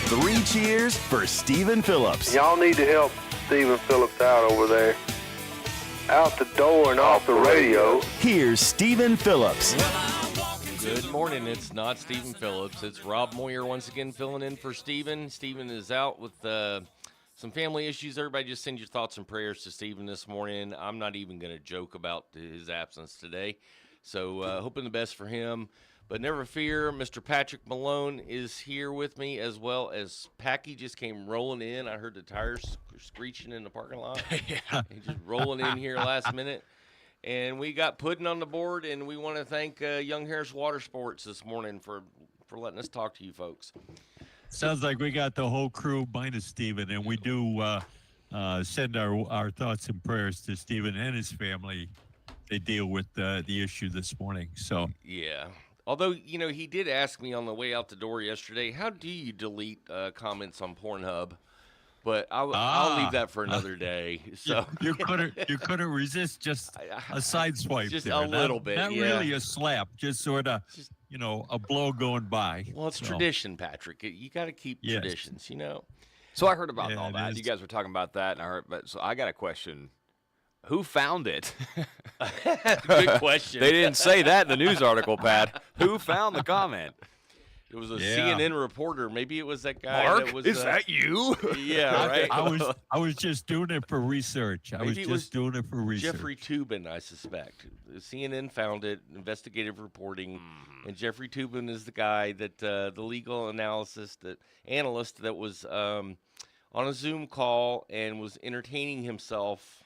3 cheers for Stephen Phillips. Y'all need to help Stephen Phillips out over there. Out the door and off the radio. Here's Stephen Phillips. Good morning. It's not Stephen Phillips. It's Rob Moyer once again filling in for Stephen. Stephen is out with some family issues. Everybody just send your thoughts and prayers to Stephen this morning. I'm not even going to joke about his absence today. So hoping the best for him. But never fear, Mr. Patrick Malone is here with me, as well as Packy just came rolling in. I heard the tires screeching in the parking lot. Yeah. He just rolling in here last minute. And we got pudding on the board, and we want to thank Young Harris Water Sports this morning for letting us talk to you folks. Sounds like we got the whole crew minus Stephen, and we do send our thoughts and prayers to Stephen and his family. They deal with the issue this morning. So yeah. Although, you know, he did ask me on the way out the door yesterday, how do you delete comments on Pornhub? But I'll leave that for another day. So you couldn't resist just a side swipe, just there. a little bit, not yeah. really a slap, just sort of, a blow going by. Well, it's tradition, Patrick. You got to keep traditions, you know. So I heard about all that. is. You guys were talking about that, and I heard. But so I got a question. Who found it? Good question. They didn't say that in the news article, Pat. Who found the comment? It was a CNN reporter. Maybe it was that guy. Mark, that was, is that you? Yeah, right. I was just doing it for research. Jeffrey Toobin, I suspect. CNN found it, investigative reporting, and Jeffrey Toobin is the guy that the legal analyst that was on a Zoom call and was entertaining himself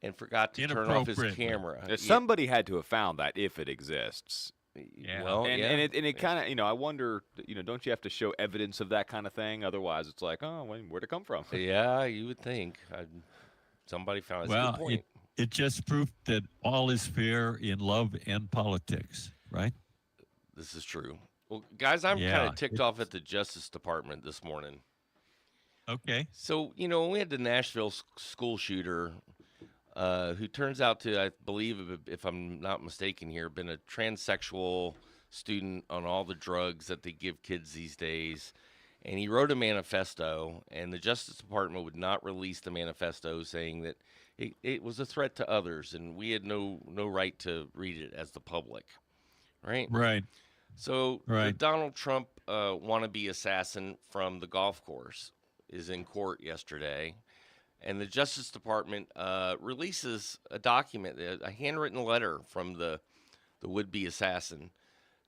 and forgot to turn off his camera. Somebody had to have found that if it exists. Yeah. Well, and it kind of, I wonder, don't you have to show evidence of that kind of thing? Otherwise, it's like, where'd it come from? Yeah, you would think. Somebody found it. Well, That's a good point. it just proved that all is fair in love and politics, right? This is true. Well, guys, I'm kind of ticked off at the Justice Department this morning. Okay. So, we had the Nashville school shooter who turns out to, I believe, if I'm not mistaken here, been a transsexual student on all the drugs that they give kids these days. And he wrote a manifesto, and the Justice Department would not release the manifesto, saying that it was a threat to others, and we had no right to read it as the public. Right? Right. So the Donald Trump wannabe assassin from the golf course is in court yesterday. And the Justice Department releases a document, a handwritten letter from the would-be assassin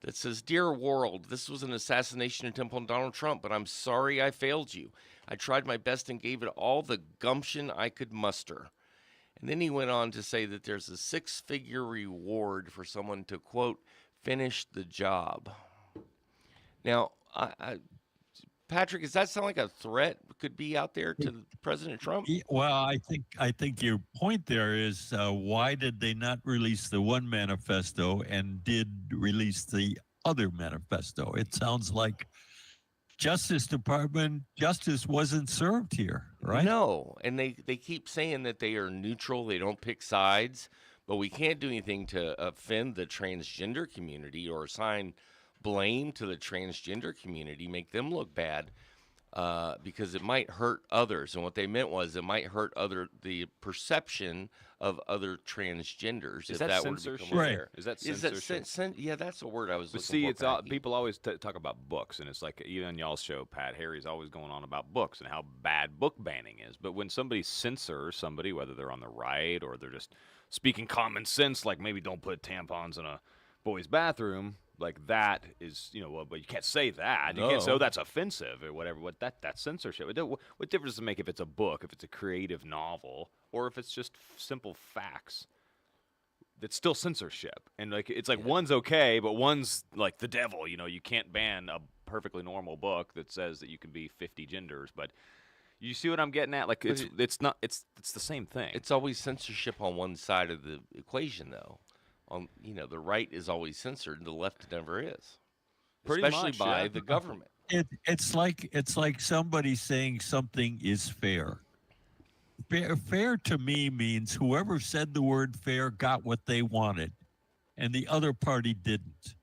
that says, "Dear world, this was an assassination attempt on Donald Trump, but I'm sorry I failed you. I tried my best and gave it all the gumption I could muster." And then he went on to say that there's a 6-figure reward for someone to, quote, finish the job. Now, Patrick, does that sound like a threat could be out there to President Trump? Well, I think your point there is why did they not release the one manifesto and did release the other manifesto? It sounds like Justice Department justice wasn't served here, right? No, and they keep saying that they are neutral, they don't pick sides, but we can't do anything to offend the transgender community or assign blame to the transgender community, make them look bad, because it might hurt others. And what they meant was it might hurt the perception of other transgenders. Is if that were to censorship? become aware. Is that Is censorship? Yeah, that's the word I was But looking for. see, it's people always talk about books, and it's like even on y'all's show, Pat Harry's always going on about books and how bad book banning is. But when somebody censors somebody, whether they're on the right or they're just speaking common sense, like maybe don't put tampons in a boy's bathroom, like that is, but you can't say that. You can't say, oh, that's offensive or whatever. That's censorship. What difference does it make if it's a book, if it's a creative novel, or if it's just simple facts? That's still censorship. And it's like one's okay, but one's like the devil. You can't ban a perfectly normal book that says that you can be 50 genders, but you see what I'm getting at? Like it's the same thing. It's always censorship on one side of the equation, though. The right is always censored, and the left never is, especially by the government. It's like somebody saying something is fair. Fair to me means whoever said the word fair got what they wanted, and the other party didn't.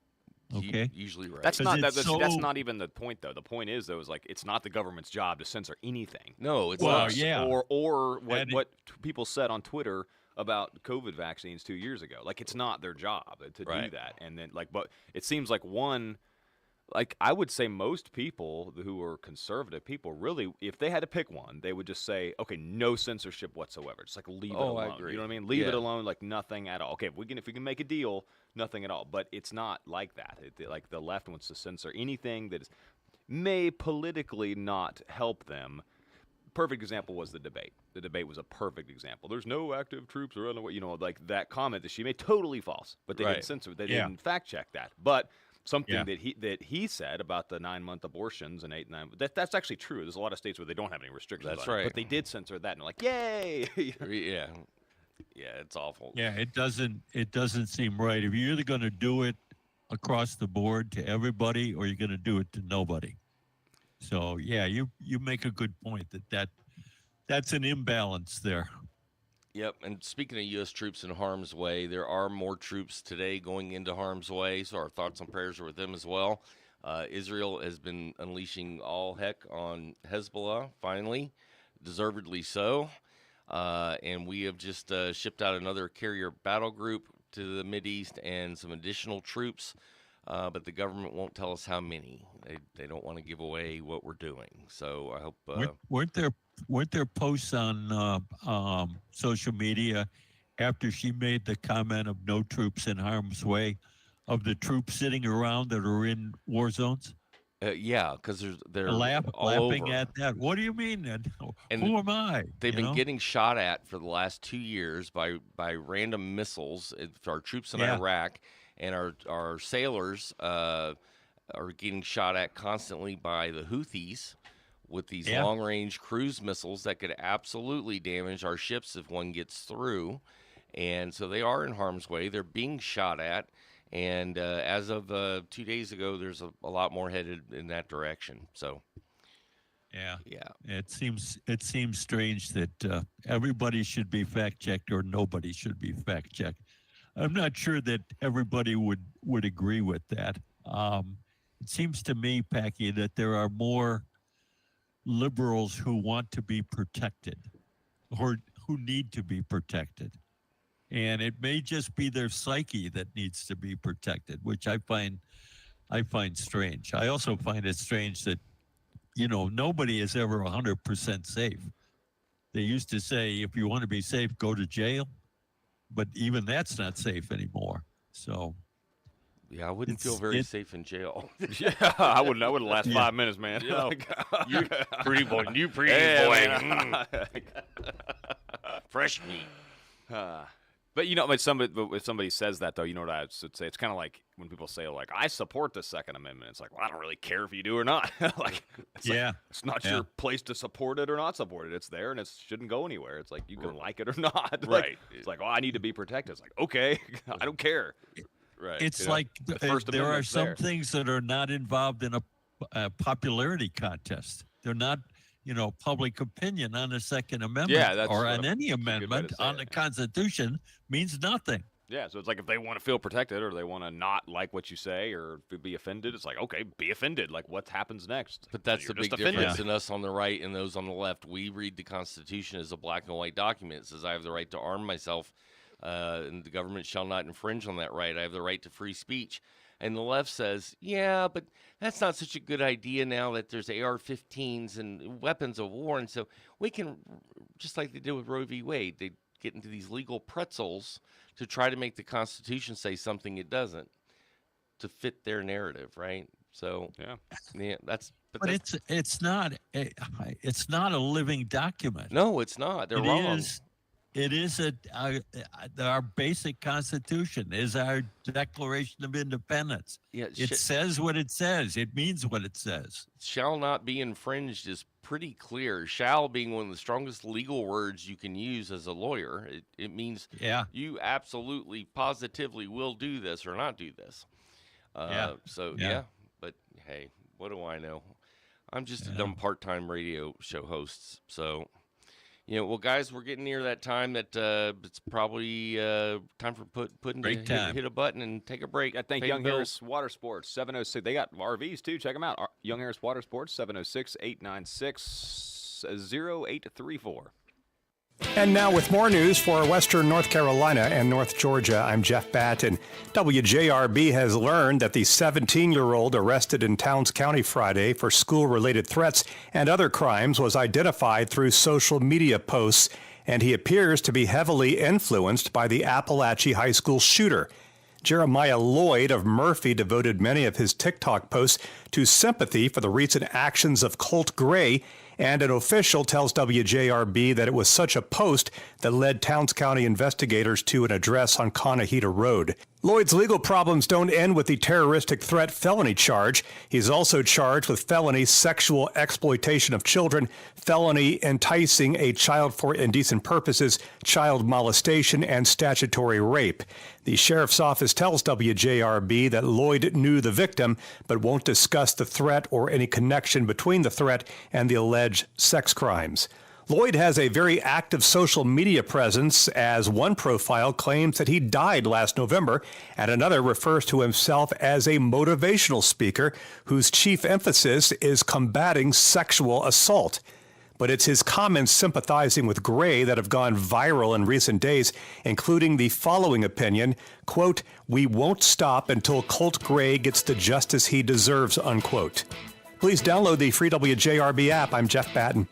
Okay. Usually right. That's 'Cause not it's that's so- not even the point though. The point is though is like it's not the government's job to censor anything. No, it's Well, not. yeah. Or That what people said on Twitter about COVID vaccines 2 years ago. Like it's not their job to do Right. that. And then but it seems like like I would say most people who are conservative people really, if they had to pick one, they would just say, okay, no censorship whatsoever. Just like leave it Oh, alone. I agree. You know what I mean? Leave it Yeah. alone, like nothing at all. Okay, if we can make a deal, nothing at all. But it's not like that. Like the left wants to censor anything that may politically not help them. Perfect example was the debate. The debate was a perfect example. There's no active troops around the way. You know, like that comment that she made, totally false. But they Right. didn't censor it. They Yeah. didn't fact check that. But something Yeah. that he said about the 9-month abortions and 8 and 9 that's actually true. There's a lot of states where they don't have any restrictions. That's on it, right. but they did censor that, and they're like, yay! Yeah. Yeah, it's awful. Yeah, it doesn't seem right. If you're either going to do it across the board to everybody, or you're going to do it to nobody. So yeah, you make a good point that's an imbalance there. Yep. And speaking of U.S. troops in harm's way, there are more troops today going into harm's way. So our thoughts and prayers are with them as well. Israel has been unleashing all heck on Hezbollah, finally, deservedly so. And we have just shipped out another carrier battle group to the Mideast and some additional troops. But the government won't tell us how many. They don't want to give away what we're doing. So I hope. Weren't there posts on social media after she made the comment of no troops in harm's way, of the troops sitting around that are in war zones? Yeah, because they're all laughing over. at that. What do you mean? And who am I? They've You been know? getting shot at for the last 2 years by random missiles for our troops in Yeah. Iraq, and our sailors are getting shot at constantly by the Houthis with these Yeah. long-range cruise missiles that could absolutely damage our ships if one gets through. And so they are in harm's way. They're being shot at. And as of 2 days ago, there's a lot more headed in that direction. So, Yeah. yeah. It seems strange that everybody should be fact checked or nobody should be fact checked. I'm not sure that everybody would agree with that. It seems to me, Packy, that there are more liberals who want to be protected or who need to be protected. And it may just be their psyche that needs to be protected, which I find strange. I also find it strange that, nobody is ever 100% safe. They used to say, if you want to be safe, go to jail. But even that's not safe anymore. So, Yeah, I wouldn't feel very safe in jail. Yeah, I wouldn't last 5 minutes, man. Yeah. You Pretty boy, you pretty Yeah, boy. man. Fresh meat. But when somebody says that, though, you know what I would say? It's kind of like when people say, like, I support the Second Amendment. It's like, well, I don't really care if you do or not. It's not your place to support it or not support it. It's there, and it shouldn't go anywhere. It's like, you can like it or not. Right. It's like, oh, I need to be protected. It's like, okay, I don't care. Right. it's like First there are Amendment's some there. things that are not involved in a popularity contest. They're not, public opinion on the Second Amendment that's or what on any good way to amendment say on it, the yeah. Constitution means nothing. Yeah, so it's like if they want to feel protected or they want to not like what you say or be offended, it's like, okay, be offended. Like, what happens next? But that's You're the just big offended. difference in us on the right and those on the left. We read the Constitution as a black and white document. It says I have the right to arm myself, and the government shall not infringe on that right. I have the right to free speech. And the left says, yeah, but that's not such a good idea now that there's AR-15s and weapons of war. And so we can, just like they did with Roe v. Wade, they get into these legal pretzels to try to make the Constitution say something it doesn't to fit their narrative, right? So, yeah, that's... But it's not a living document. No, it's not. They're wrong. It is our basic Constitution is our Declaration of Independence. Yeah, It says what it says. It means what it says. Shall not be infringed is pretty clear. Shall being one of the strongest legal words you can use as a lawyer. It means you absolutely, positively will do this or not do this. So, but hey, what do I know? I'm just a dumb part-time radio show host. So, Well, guys, we're getting near that time that it's probably time for Puddin' to hit a button and take a break. I think Young Harris Water Sports, 706. They got RVs, too. Check them out. Young Harris Water Sports, 706-896-0834. And now with more news for Western North Carolina and North Georgia, I'm Jeff Batten. WJRB has learned that the 17-year-old arrested in Towns County Friday for school-related threats and other crimes was identified through social media posts, and he appears to be heavily influenced by the Appalachia High School shooter. Jeremiah Lloyd of Murphy devoted many of his TikTok posts to sympathy for the recent actions of Colt Gray, and an official tells WJRB that it was such a post that led Towns County investigators to an address on Conahita Road. Lloyd's legal problems don't end with the terroristic threat felony charge. He's also charged with felony sexual exploitation of children, felony enticing a child for indecent purposes, child molestation, and statutory rape. The sheriff's office tells WJRB that Lloyd knew the victim, but won't discuss the threat or any connection between the threat and the alleged sex crimes. Lloyd has a very active social media presence, as one profile claims that he died last November, and another refers to himself as a motivational speaker whose chief emphasis is combating sexual assault. But it's his comments sympathizing with Gray that have gone viral in recent days, including the following opinion, quote, "We won't stop until Colt Gray gets the justice he deserves," unquote. Please download the free WJRB app. I'm Jeff Batten.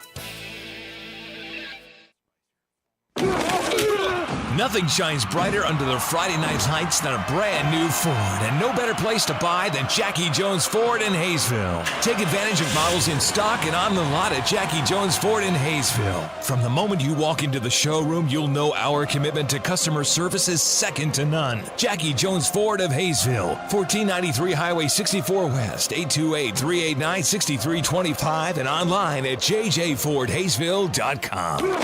Nothing shines brighter under the Friday night lights than a brand new Ford, and no better place to buy than Jackie Jones Ford in Hayesville. Take advantage of models in stock and on the lot at Jackie Jones Ford in Hayesville. From the moment you walk into the showroom, you'll know our commitment to customer service is second to none. Jackie Jones Ford of Hayesville, 1493 Highway 64 West, 828-389-6325, and online at jjfordhayesville.com.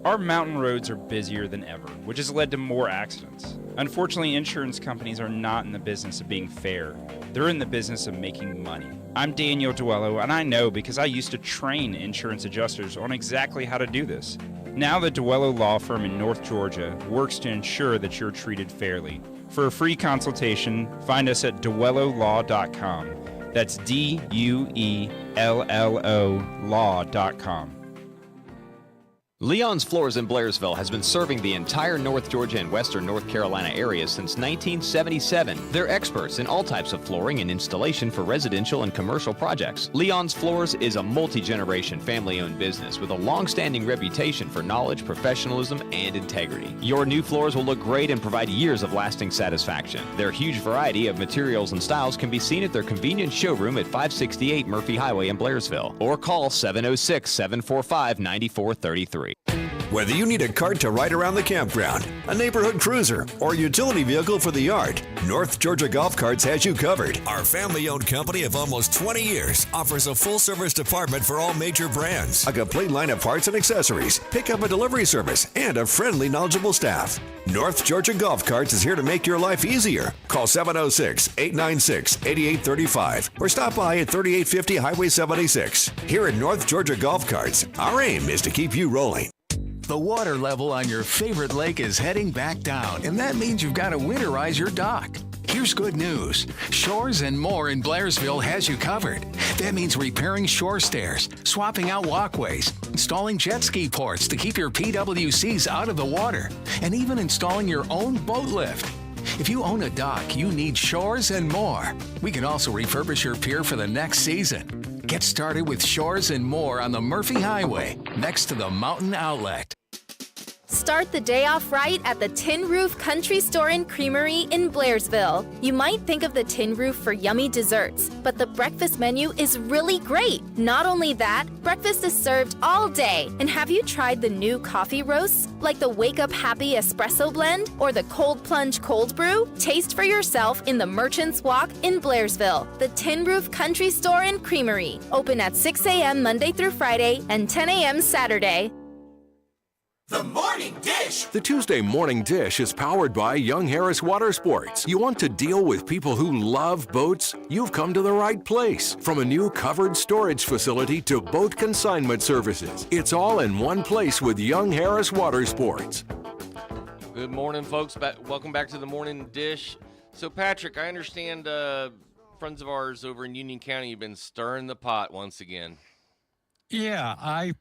Our mountain roads are busier than ever, which has led to more accidents. Unfortunately, insurance companies are not in the business of being fair. They're in the business of making money. I'm Daniel Duello, and I know because I used to train insurance adjusters on exactly how to do this. Now the Duello Law Firm in North Georgia works to ensure that you're treated fairly. For a free consultation, find us at duellolaw.com. That's DUELLO law.com. Leon's Floors in Blairsville has been serving the entire North Georgia and Western North Carolina area since 1977. They're experts in all types of flooring and installation for residential and commercial projects. Leon's Floors is a multi-generation family-owned business with a long-standing reputation for knowledge, professionalism, and integrity. Your new floors will look great and provide years of lasting satisfaction. Their huge variety of materials and styles can be seen at their convenient showroom at 568 Murphy Highway in Blairsville, or call 706-745-9433. Whether you need a cart to ride around the campground, a neighborhood cruiser, or utility vehicle for the yard, North Georgia Golf Carts has you covered. Our family-owned company of almost 20 years offers a full-service department for all major brands, a complete line of parts and accessories, pickup and delivery service, and a friendly, knowledgeable staff. North Georgia Golf Carts is here to make your life easier. Call 706-896-8835 or stop by at 3850 Highway 76. Here at North Georgia Golf Carts, our aim is to keep you rolling. The water level on your favorite lake is heading back down, and that means you've got to winterize your dock. Here's good news. Shores and More in Blairsville has you covered. That means repairing shore stairs, swapping out walkways, installing jet ski ports to keep your PWCs out of the water, and even installing your own boat lift. If you own a dock, you need Shores and More. We can also refurbish your pier for the next season. Get started with Shores and More on the Murphy Highway, next to the Mountain Outlet. Start the day off right at the Tin Roof Country Store and Creamery in Blairsville. You might think of the Tin Roof for yummy desserts, but the breakfast menu is really great. Not only that, breakfast is served all day. And have you tried the new coffee roasts, like the Wake Up Happy Espresso Blend or the Cold Plunge Cold Brew? Taste for yourself in the Merchants Walk in Blairsville. The Tin Roof Country Store and Creamery, open at 6 a.m. Monday through Friday and 10 a.m. Saturday. The Morning Dish. The Tuesday Morning Dish is powered by Young Harris Water Sports. You want to deal with people who love boats? You've come to the right place. From a new covered storage facility to boat consignment services, it's all in one place with Young Harris Water Sports. Good morning, folks. Welcome back to the Morning Dish. So, Patrick, I understand friends of ours over in Union County have been stirring the pot once again. Yeah, I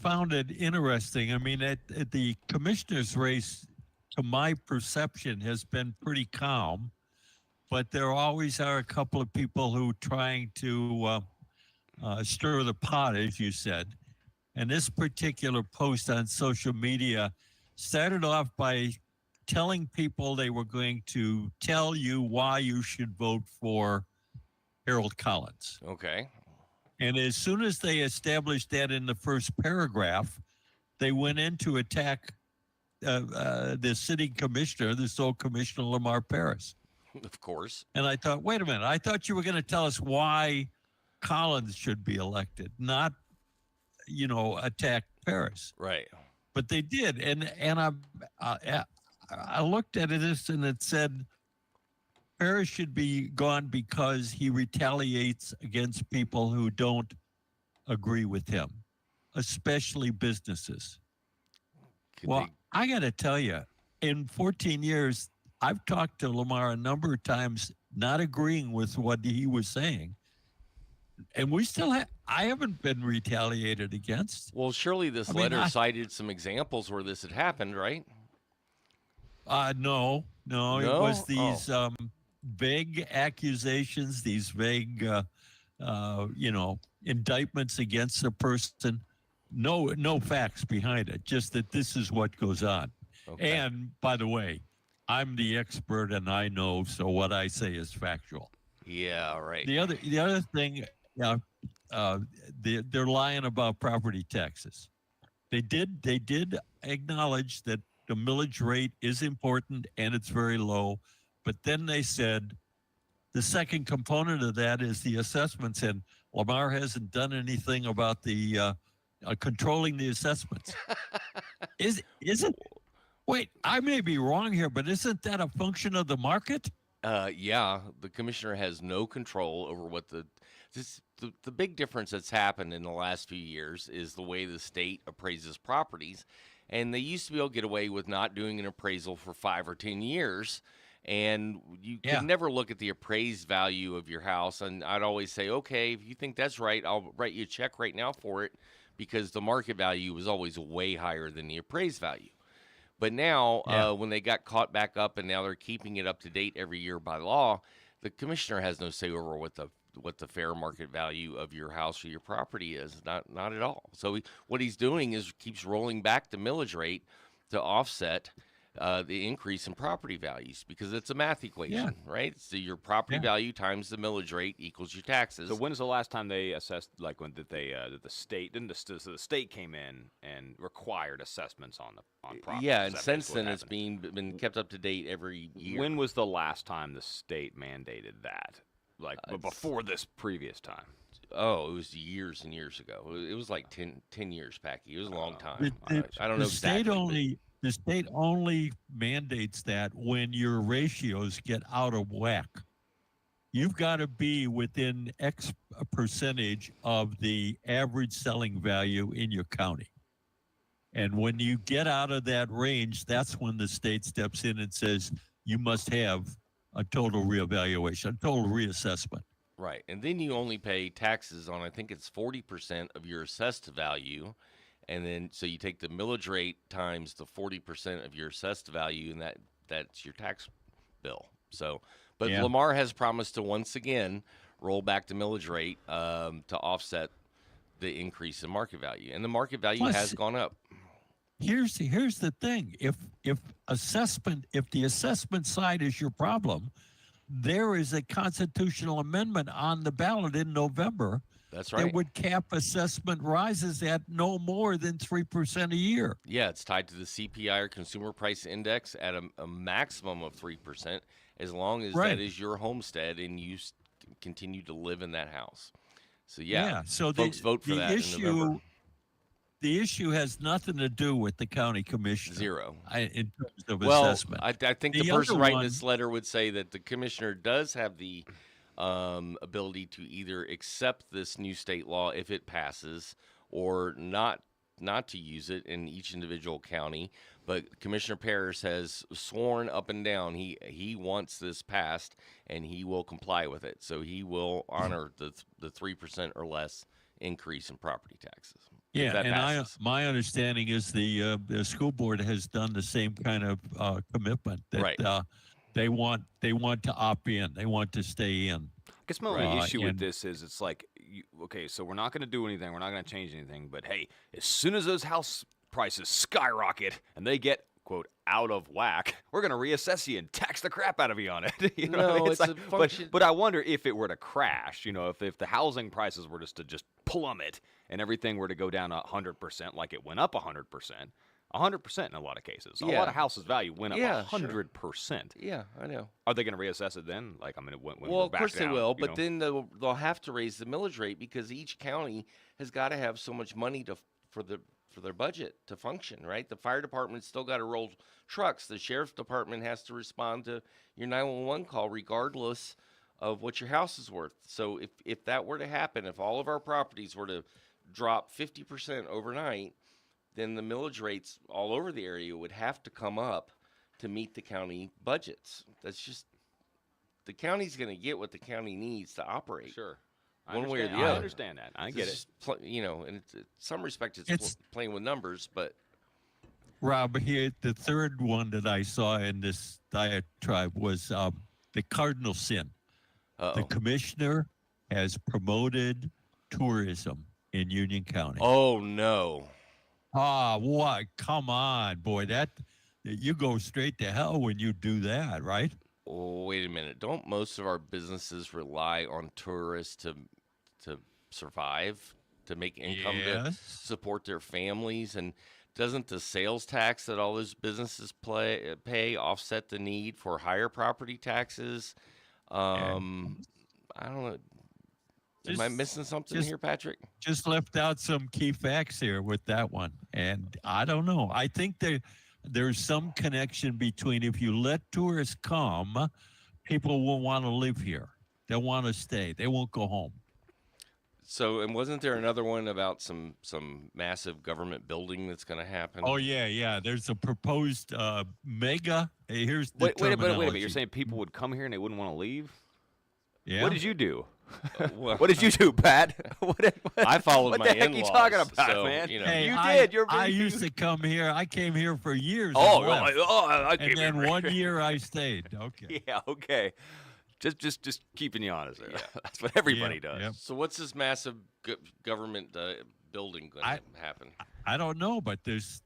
found it interesting. I mean, at the commissioner's race, to my perception, has been pretty calm, but there always are a couple of people who are trying to stir the pot, as you said. And this particular post on social media started off by telling people they were going to tell you why you should vote for Harold Collins. Okay. And as soon as they established that in the first paragraph, they went in to attack the city commissioner, the sole commissioner, Lamar Paris. Of course. And I thought, wait a minute, I thought you were going to tell us why Collins should be elected, not, attack Paris. Right. But they did. And I looked at this and it said, Paris should be gone because he retaliates against people who don't agree with him, especially businesses. I got to tell you, in 14 years, I've talked to Lamar a number of times, not agreeing with what he was saying. And we still I haven't been retaliated against. Well, surely this letter cited some examples where this had happened, right? No, it was these vague accusations, these vague, indictments against a person. No facts behind it, just that this is what goes on. Okay. And by the way, I'm the expert and I know, so what I say is factual. Yeah, right. The other thing, they're lying about property taxes. They did acknowledge that the millage rate is important and it's very low. But then they said the second component of that is the assessments, and Lamar hasn't done anything about the controlling the assessments. Isn't? Wait, I may be wrong here, but isn't that a function of the market? Yeah, the commissioner has no control over what the big difference that's happened in the last few years is the way the state appraises properties, and they used to be able to get away with not doing an appraisal for 5 or 10 years. And you can never look at the appraised value of your house. And I'd always say, okay, if you think that's right, I'll write you a check right now for it, because the market value was always way higher than the appraised value. But now, when they got caught back up and now they're keeping it up to date every year by law, the commissioner has no say over what the fair market value of your house or your property is. Not at all. So what he's doing is keeps rolling back the millage rate to offset the increase in property values, because it's a math equation, right? So your property value times the millage rate equals your taxes. So when's the last time they assessed? Like, when did they? Did the state? So the state came in and required assessments on property. Yeah, and since then it's been kept up to date every year. When was the last time the state mandated that? Like, before this previous time? Oh, it was years and years ago. It was like 10 years, Packy. It was a long time. I don't know exactly. The state only mandates that when your ratios get out of whack. You've got to be within X percentage of the average selling value in your county. And when you get out of that range, that's when the state steps in and says you must have a total reevaluation, a total reassessment. Right. And then you only pay taxes on, I think it's 40% of your assessed value. And then, so you take the millage rate times the 40% of your assessed value, and that's your tax bill. So, but Lamar has promised to once again roll back the millage rate to offset the increase in market value, and the market value has gone up. Here's the thing: if the assessment side is your problem, there is a constitutional amendment on the ballot in November. That's right. That would cap assessment rises at no more than 3% a year. Yeah, it's tied to the CPI, or Consumer Price Index, at a maximum of 3%, as long as that is your homestead and you continue to live in that house. So so folks vote for that in November. the issue has nothing to do with the county commissioner. Zero. In terms of Well, assessment. I think the person writing this letter would say that the commissioner does have the ability to either accept this new state law if it passes, or not to use it in each individual county. But Commissioner Parrish has sworn up and down he wants this passed, and he will comply with it. So he will honor the 3% or less increase in property taxes. Yeah, and my understanding is the school board has done the same kind of commitment that right. They want to opt in. They want to stay in. I guess my only issue with this is it's like, okay, so we're not going to do anything. We're not going to change anything. But, hey, as soon as those house prices skyrocket and they get, quote, out of whack, we're going to reassess you and tax the crap out of you on it. You know, no, it's like, a function. But I wonder if it were to crash, you know, if the housing prices were just to plummet and everything were to go down 100% like it went up 100%. 100% in a lot of cases. A lot of houses' value went up 100%. Sure. Yeah, I know. Are they going to reassess it then? Like, I mean, when well, of course down, they will, but then they'll have to raise the millage rate because each county has got to have so much money for their budget to function, right? The fire department's still got to roll trucks. The sheriff's department has to respond to your 911 call regardless of what your house is worth. So if that were to happen, if all of our properties were to drop 50% overnight, then the millage rates all over the area would have to come up to meet the county budgets. That's just, the county's going to get what the county needs to operate. Sure. One way or the other. I understand that. I get it. You know, and in some respects it's playing with numbers, but. Rob, here, the third one that I saw in this diatribe was the cardinal sin. The commissioner has promoted tourism in Union County. Oh, no. What? Come on, boy. You go straight to hell when you do that, right? Oh, wait a minute. Don't most of our businesses rely on tourists to survive, to make income, to support their families? And doesn't the sales tax that all those businesses pay offset the need for higher property taxes? I don't know. Am I missing something here, Patrick? Just left out some key facts here with that one. And I don't know. I think there's some connection between if you let tourists come, people will want to live here. They'll want to stay. They won't go home. So, and wasn't there another one about some massive government building that's going to happen? Oh, yeah. There's a proposed mega. Hey, here's the wait a minute. You're saying people would come here and they wouldn't want to leave? Yeah. What did you do? What did you do, Pat? I followed my in-laws. What the heck are you talking about, so, man? You know. Hey, you did. I used to come here. I came here for years. I came and then here. 1 year I stayed. Okay. Yeah. Okay. Just keeping you honest there. Yeah. That's what everybody does. Yep. So what's this massive government building going to happen? I don't know, but there's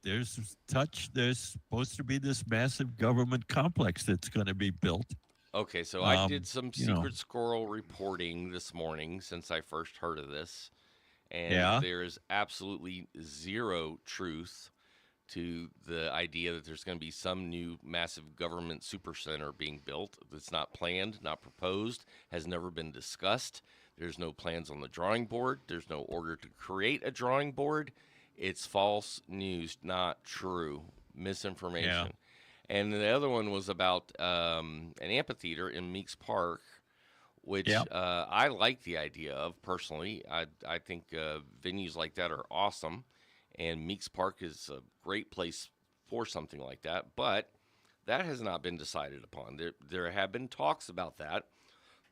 supposed to be this massive government complex that's going to be built. Okay, so I did some secret squirrel reporting this morning since I first heard of this, and there is absolutely zero truth to the idea that there's going to be some new massive government supercenter being built. That's not planned, not proposed, has never been discussed. There's no plans on the drawing board. There's no order to create a drawing board. It's false news, not true, misinformation. Yeah. And the other one was about an amphitheater in Meeks Park, which I like the idea of personally. I think venues like that are awesome, and Meeks Park is a great place for something like that. But that has not been decided upon. There have been talks about that,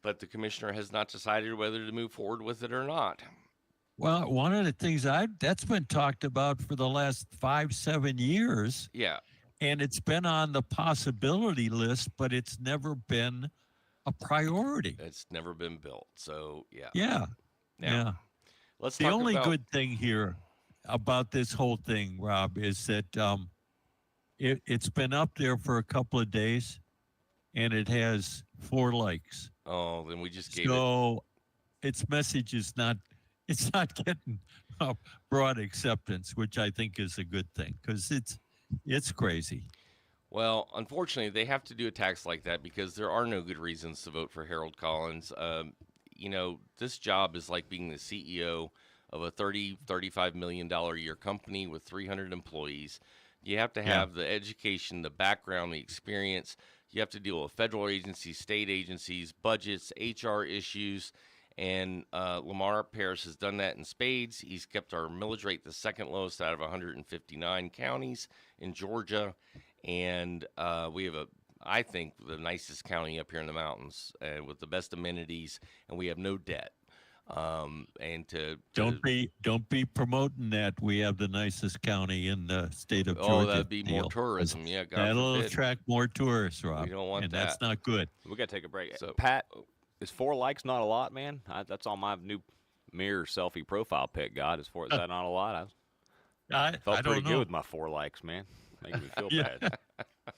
but the commissioner has not decided whether to move forward with it or not. Well, one of the things that's been talked about for the last 5-7 years. Yeah. And it's been on the possibility list, but it's never been a priority. It's never been built. So, yeah. Yeah. Now, let's the talk only about... good thing here about this whole thing, Rob, is that it's been up there for a couple of days, and it has 4 likes. Oh, then we just gave it. So its message is not getting broad acceptance, which I think is a good thing because it's crazy. Well, unfortunately, they have to do a tax like that because there are no good reasons to vote for Harold Collins. You know, this job is like being the CEO of a $35 million a year company with 300 employees. You have to have the education, the background, the experience. You have to deal with federal agencies, state agencies, budgets, HR issues. And Lamar Paris has done that in spades. He's kept our millage rate the second lowest out of 159 counties in Georgia. And we have I think, the nicest county up here in the mountains with the best amenities, and we have no debt. And don't be promoting that. We have the nicest county in the state of Georgia. Oh, that'd be more tourism. Yeah, God that'll forbid. attract more tourists, Rob. We don't want and that. That's not good. We got to take a break. So, Pat, is 4 likes not a lot, man? That's on my new mirror selfie profile pic. God, is that not a lot? I felt pretty good with my 4 likes, man. Making me feel bad.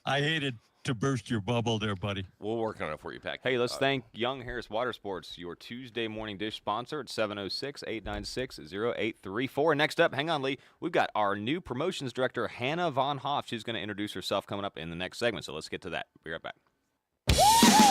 I hated to burst your bubble there, buddy. We'll work on it for you, Pat. Hey, let's thank Young Harris Water Sports, your Tuesday morning dish sponsor at 706-896-0834. Next up, hang on, Lee, we've got our new promotions director, Hannah Von Hoff. She's going to introduce herself coming up in the next segment, so let's get to that. Be right back.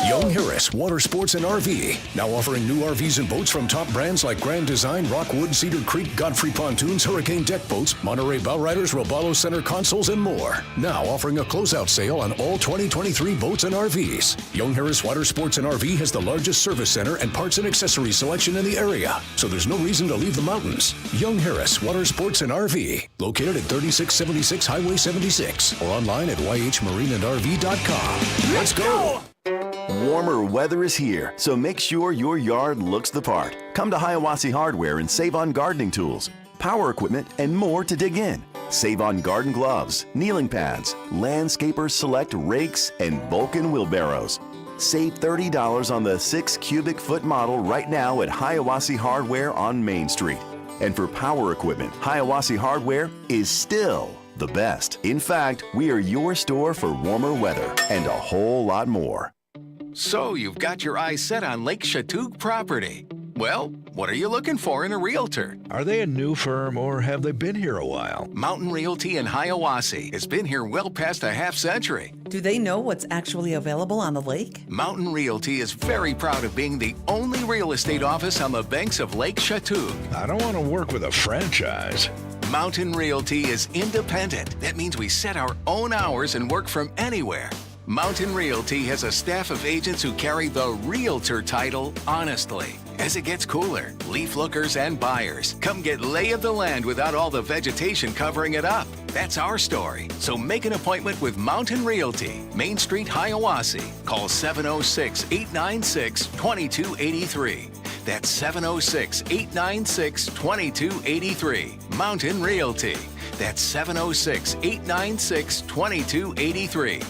Young Harris Water Sports and RV, now offering new RVs and boats from top brands like Grand Design, Rockwood, Cedar Creek, Godfrey Pontoons, Hurricane Deck Boats, Monterey Bowriders, Robalo Center Consoles, and more. Now offering a closeout sale on all 2023 boats and RVs. Young Harris Water Sports and RV has the largest service center and parts and accessories selection in the area, so there's no reason to leave the mountains. Young Harris Water Sports and RV, located at 3676 Highway 76, or online at yhmarineandrv.com. Let's go! Warmer weather is here, so make sure your yard looks the part. Come to Hiawassee Hardware and save on gardening tools, power equipment, and more to dig in. Save on garden gloves, kneeling pads, Landscapers Select rakes, and Vulcan wheelbarrows. Save $30 on the 6 cubic foot model right now at Hiawassee Hardware on Main Street. And for power equipment, Hiawassee Hardware is still the best. In fact, we are your store for warmer weather and a whole lot more. So you've got your eyes set on Lake Chatoog property. Well, what are you looking for in a realtor? Are they a new firm or have they been here a while? Mountain Realty in Hiawassee has been here well past a half-century. Do they know what's actually available on the lake? Mountain Realty is very proud of being the only real estate office on the banks of Lake Chatoog. I don't want to work with a franchise. Mountain Realty is independent. That means we set our own hours and work from anywhere. Mountain Realty has a staff of agents who carry the realtor title honestly. As it gets cooler, leaf lookers and buyers come get lay of the land without all the vegetation covering it up. That's our story. So make an appointment with Mountain Realty, Main Street, Hiawassee. Call 706-896-2283. That's 706-896-2283. Mountain Realty. That's 706-896-2283.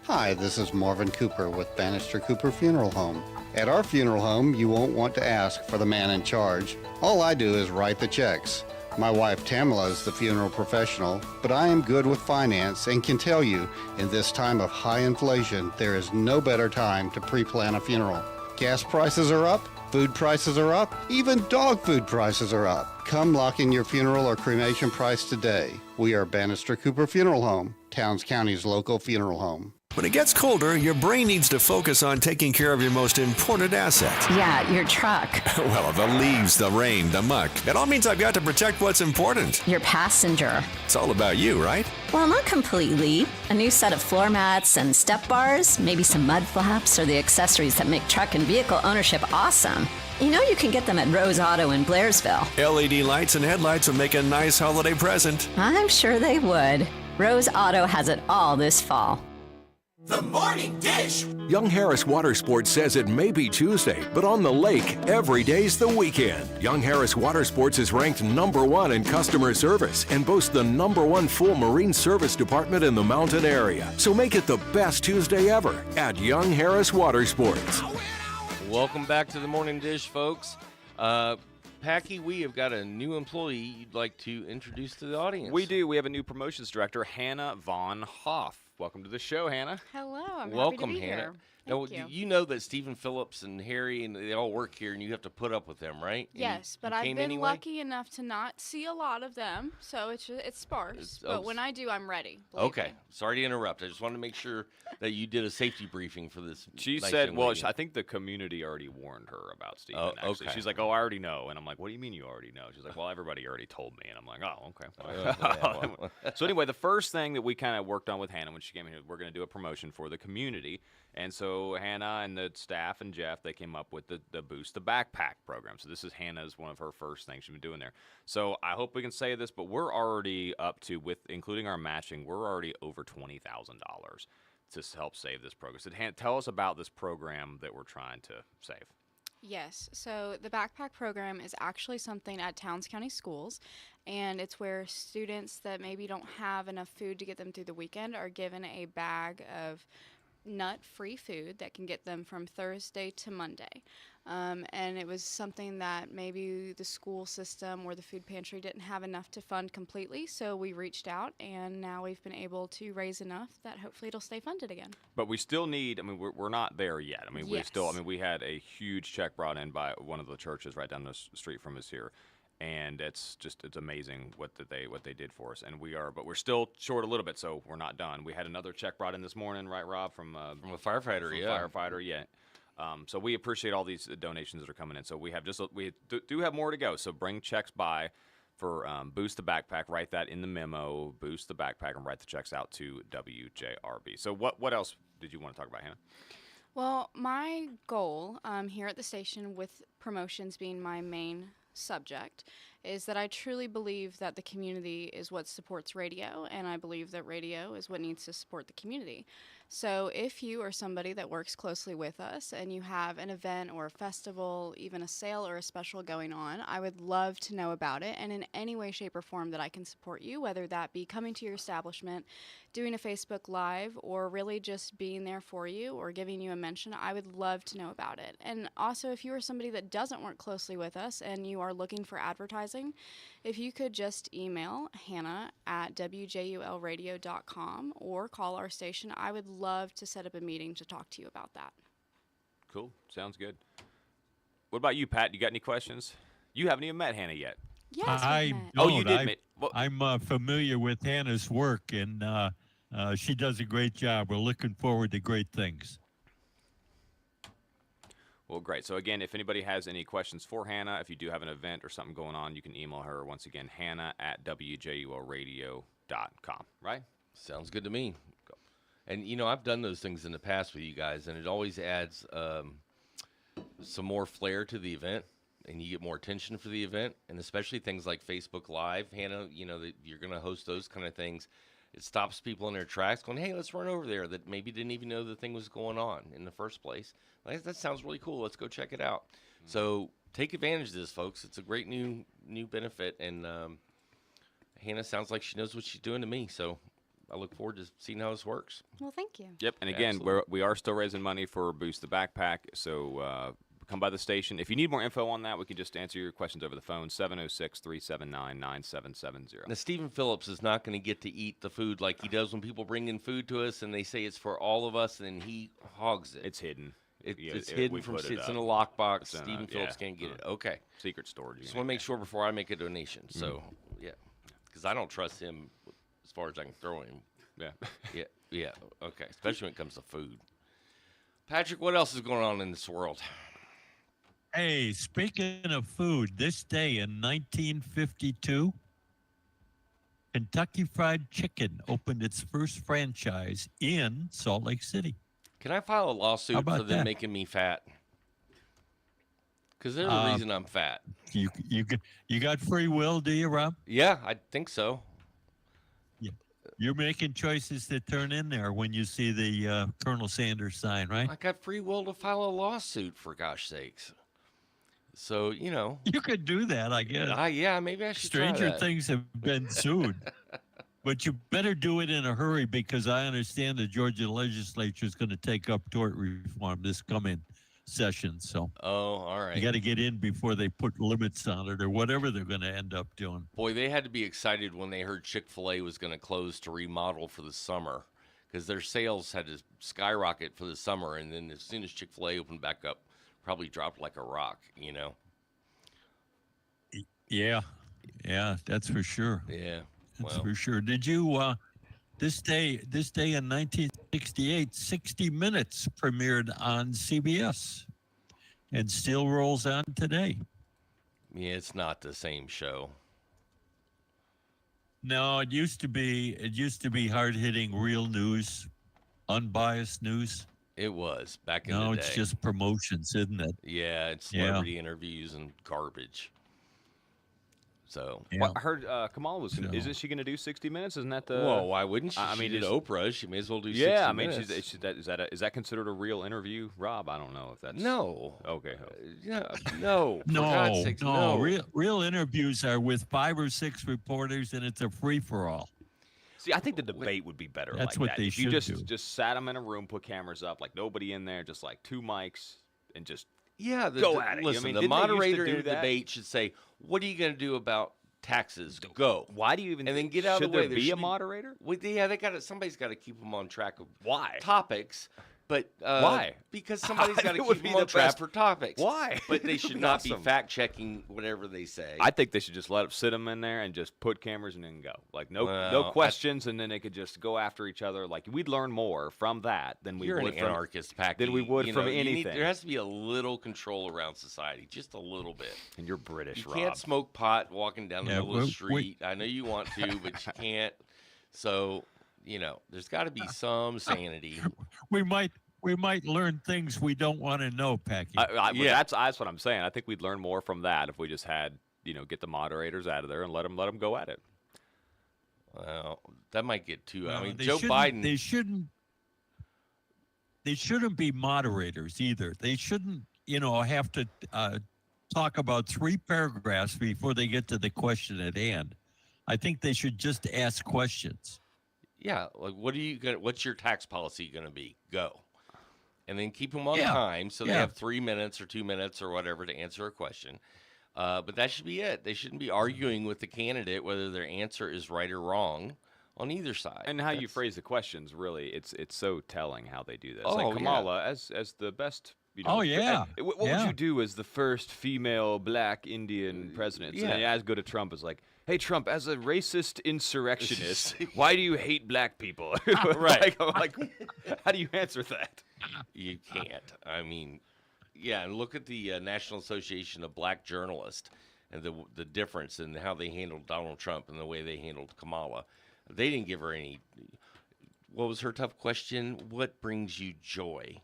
Hi, this is Marvin Cooper with Bannister Cooper Funeral Home. At our funeral home, you won't want to ask for the man in charge. All I do is write the checks. My wife Tamala is the funeral professional, but I am good with finance and can tell you, in this time of high inflation, there is no better time to pre-plan a funeral. Gas prices are up, food prices are up, even dog food prices are up. Come lock in your funeral or cremation price today. We are Bannister Cooper Funeral Home, Towns County's local funeral home. When it gets colder, your brain needs to focus on taking care of your most important asset. Yeah, your truck. Well, the leaves, the rain, the muck. It all means I've got to protect what's important. Your passenger. It's all about you, right? Well, not completely. A new set of floor mats and step bars, maybe some mud flaps, or the accessories that make truck and vehicle ownership awesome. You know you can get them at Rose Auto in Blairsville. LED lights and headlights would make a nice holiday present. I'm sure they would. Rose Auto has it all this fall. The Morning Dish. Young Harris Water Sports says it may be Tuesday, but on the lake, every day's the weekend. Young Harris Water Sports is ranked #1 in customer service and boasts the #1 full marine service department in the mountain area. So make it the best Tuesday ever at Young Harris Water Sports. Welcome back to the Morning Dish, folks. Packy, we have got a new employee you'd like to introduce to the audience. We do. We have a new promotions director, Hannah Von Hoff. Welcome to the show, Hannah. Hello. I'm Welcome, happy to be Hannah. here. Now, Thank you. you know that Stephen Phillips and Harry and they all work here, and you have to put up with them, right? And Yes, but you I've came been anyway? lucky enough to not see a lot of them, so it's sparse. Oh, But when I do, I'm ready. believe Okay, me. sorry to interrupt. I just wanted to make sure that you did a safety briefing for this. She nice said, young well, lady. I think the community already warned her about Stephen. Oh, Actually, okay. she's like, "Oh, I already know," and I'm like, "What do you mean you already know?" She's like, "Well, everybody already told me," and I'm like, "Oh, okay." Yeah, well. So anyway, the first thing that we kind of worked on with Hannah when she came here, we're going to do a promotion for the community, and so Hannah and the staff and Jeff, they came up with the Boost the Backpack program. So this is Hannah's one of her first things she's been doing there. So I hope we can say this, but we're already up to, with including our matching, we're already over $20,000 to help save this program. So tell us about this program that we're trying to save. Yes, so the backpack program is actually something at Towns County Schools, and it's where students that maybe don't have enough food to get them through the weekend are given a bag of nut-free food that can get them from Thursday to Monday. And it was something that maybe the school system or the food pantry didn't have enough to fund completely, so we reached out, and now we've been able to raise enough that hopefully it'll stay funded again. But we still need, I mean, we're not there yet. I mean, Yes. we had a huge check brought in by one of the churches right down the street from us here. And it's amazing what they did for us, and but we're still short a little bit, so we're not done. We had another check brought in this morning, right, Rob, from a firefighter, yeah. So we appreciate all these donations that are coming in. So we do have more to go. So bring checks by for Boost the Backpack. Write that in the memo, Boost the Backpack, and write the checks out to WJRB. So what else did you want to talk about, Hannah? Well, my goal here at the station, with promotions being my main subject, is that I truly believe that the community is what supports radio, and I believe that radio is what needs to support the community. So if you are somebody that works closely with us and you have an event or a festival, even a sale or a special going on, I would love to know about it, and in any way, shape, or form that I can support you, whether that be coming to your establishment, doing a Facebook Live, or really just being there for you or giving you a mention, I would love to know about it. And also, if you are somebody that doesn't work closely with us and you are looking for advertising, if you could just email Hannah at wjulradio.com or call our station, I would love to set up a meeting to talk to you about that. Cool. Sounds good. What about you, Pat? You got any questions? You haven't even met Hannah yet. Yes, I Oh, you don't. did meet. Well, I'm familiar with Hannah's work, and she does a great job. We're looking forward to great things. Well, great. So, again, if anybody has any questions for Hannah, if you do have an event or something going on, you can email her. Once again, Hannah at WJULradio.com, right? Sounds good to me. And, I've done those things in the past with you guys, and it always adds some more flair to the event, and you get more attention for the event, and especially things like Facebook Live. Hannah, that you're going to host those kind of things. It stops people in their tracks going, hey, let's run over there, that maybe didn't even know the thing was going on in the first place. Like, that sounds really cool. Let's go check it out. Mm-hmm. So take advantage of this, folks. It's a great new benefit, and Hannah sounds like she knows what she's doing to me, so I look forward to seeing how this works. Well, thank you. Yep, and again, we are still raising money for Boost the Backpack, so come by the station. If you need more info on that, we can just answer your questions over the phone, 706-379-9770. Now, Stephen Phillips is not going to get to eat the food like he does when people bring in food to us and they say it's for all of us, and he hogs it. It's hidden. It's hidden from it's in a lockbox. Stephen Phillips can't get it. Okay. Secret storage. Just want to make sure before I make a donation. So, yeah. Because I don't trust him as far as I can throw him. Yeah. Yeah. Okay. Especially when it comes to food. Patrick, what else is going on in this world? Hey, speaking of food, this day in 1952, Kentucky Fried Chicken opened its first franchise in Salt Lake City. Can I file a lawsuit for them making me fat? Because they're the reason I'm fat. You got free will, do you, Rob? Yeah, I think so. Yeah. You're making choices that turn in there when you see the Colonel Sanders sign, right? I got free will to file a lawsuit, for gosh sakes. So, You could do that, I guess. Yeah, maybe I should Stranger try that. things have been sued. But you better do it in a hurry, because I understand the Georgia legislature is going to take up tort reform this coming session. So, all right. You got to get in before they put limits on it or whatever they're going to end up doing. Boy, they had to be excited when they heard Chick-fil-A was going to close to remodel for the summer, because their sales had to skyrocket for the summer, and then as soon as Chick-fil-A opened back up, probably dropped like a rock, Yeah, that's for sure. Yeah, that's for sure. Did you? This day in 1968, 60 Minutes premiered on CBS, and still rolls on today. Yeah, it's not the same show. No, it used to be hard-hitting, real news, unbiased news. It was back in the day. Now it's just promotions, isn't it? Yeah, it's celebrity interviews and garbage. So Well, I heard Kamala was. Isn't she going to do 60 Minutes? Isn't that the? Well, why wouldn't she? I mean, she did Oprah. She may as well do. Yeah, 60 I mean, minutes. is that considered a real interview, Rob? I don't know if that's. No. Okay. No. For God's sakes, no. Real interviews are with 5 or 6 reporters, and it's a free-for-all. See, I think the debate would be better. That's like what that. they If you should just sat them in a room, put cameras up, like nobody in there, just like 2 mics, and just Yeah, go at it. Listen, I mean, the didn't they used to moderator do in the that? debate should say, "What are you going to do about taxes?" Go. Why do you even? And then get out should of the way. there be a should moderator? Well, yeah, they got somebody's got to keep them on track of Why topics. But why? Because somebody's got to It would keep be them on the track best. for topics. Why? But they It should would be not be awesome. fact checking whatever they say. I think they should just sit them in there and just put cameras and then go. Like no Well, questions, and then they could just go after each other. Like we'd learn more from that than we You're would an from anarchist, Packy. than we would from anything. There has to be a little control around society, just a little bit. And you're British, You Rob. can't smoke pot walking down the middle of the we- street. I know you want to, but you can't. So, there's got to be some sanity. We might learn things we don't want to know, Packy. That's what I'm saying. I think we'd learn more from that if we just had, get the moderators out of there and let them go at it. Well, that might get too. I Well, mean, they Joe shouldn't- Biden. They shouldn't be moderators either. They shouldn't, have to talk about 3 paragraphs before they get to the question at hand. I think they should just ask questions. Yeah, like what's your tax policy going to be? Go. And then keep them on Yeah. time so they Yeah. have 3 minutes or 2 minutes or whatever to answer a question. But that should be it. They shouldn't be arguing with the candidate whether their answer is right or wrong on either side. And how you phrase the questions, really, it's so telling how they do this. Oh, like yeah. Kamala, as the best. Oh, yeah. What Yeah. would you do as the first female black Indian president? Yeah. And as go to Trump as like, hey, Trump, as a racist insurrectionist, why do you hate black people? Right. like, how do you answer that? You can't. I mean, yeah, and look at the National Association of Black Journalists and the difference in how they handled Donald Trump and the way they handled Kamala. They didn't give her any. What was her tough question? What brings you joy?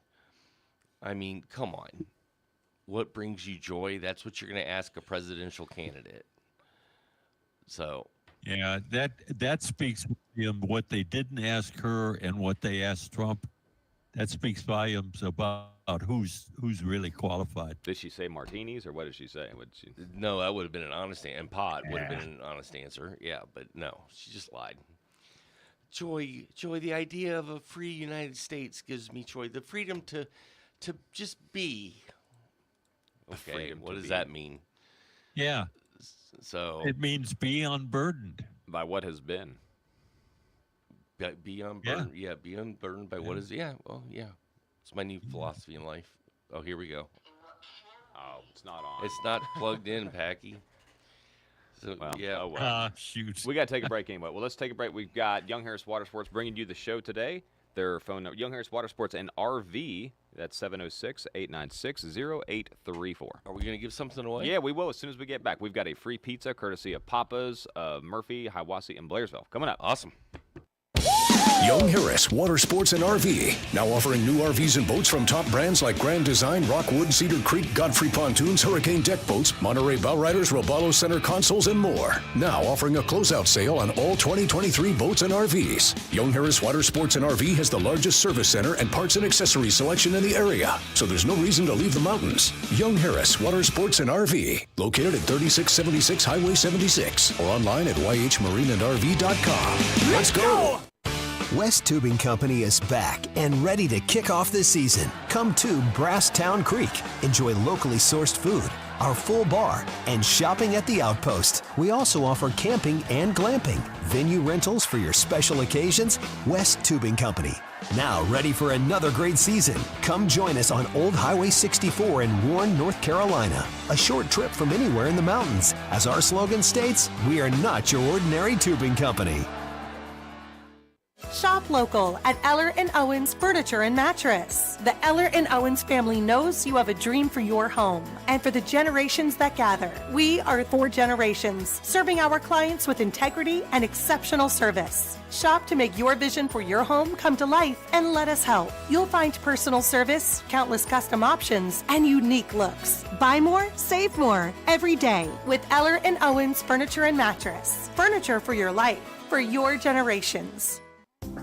I mean, come on. What brings you joy? That's what you're going to ask a presidential candidate. So. Yeah, that speaks volumes. What they didn't ask her and what they asked Trump, that speaks volumes about who's really qualified. Did she say martinis or what did she say? No, that would have been an honest answer. And pot would have been an honest answer. Yeah, but no, she just lied. Joy, the idea of a free United States gives me joy. The freedom to just be. Okay, freedom what to does be. that mean? Yeah. So It means be unburdened. By what has been. be unburdened. Yeah, be unburdened by what is. Yeah, well, yeah. It's my new philosophy in life. Oh, here we go. Oh, it's not on. It's not plugged in, Packy. So, Well, yeah. oh well. Shoot. We got to take a break anyway. Well, let's take a break. We've got Young Harris Water Sports bringing you the show today. Their phone number, Young Harris Water Sports and RV, that's 706-896-0834. Are we going to give something away? Yeah, we will as soon as we get back. We've got a free pizza courtesy of Papa's, Murphy, Hiwassee, and Blairsville. Coming up. Awesome. Young Harris Water Sports and RV, now offering new RVs and boats from top brands like Grand Design, Rockwood, Cedar Creek, Godfrey Pontoons, Hurricane Deck Boats, Monterey Bowriders, Robalo Center Consoles, and more. Now offering a closeout sale on all 2023 boats and RVs. Young Harris Water Sports and RV has the largest service center and parts and accessories selection in the area, so there's no reason to leave the mountains. Young Harris Water Sports and RV, located at 3676 Highway 76, or online at yhmarineandrv.com. Let's go! West Tubing Company is back and ready to kick off the season. Come to Brasstown Creek. Enjoy locally sourced food, our full bar, and shopping at the Outpost. We also offer camping and glamping, venue rentals for your special occasions. West Tubing Company. Now ready for another great season. Come join us on Old Highway 64 in Warren, North Carolina. A short trip from anywhere in the mountains. As our slogan states, we are not your ordinary tubing company. Shop local at Eller & Owens Furniture and Mattress. The Eller & Owens family knows you have a dream for your home and for the generations that gather. We are 4 generations, serving our clients with integrity and exceptional service. Shop to make your vision for your home come to life and let us help. You'll find personal service, countless custom options, and unique looks. Buy more, save more every day with Eller & Owens Furniture and Mattress. Furniture for your life, for your generations.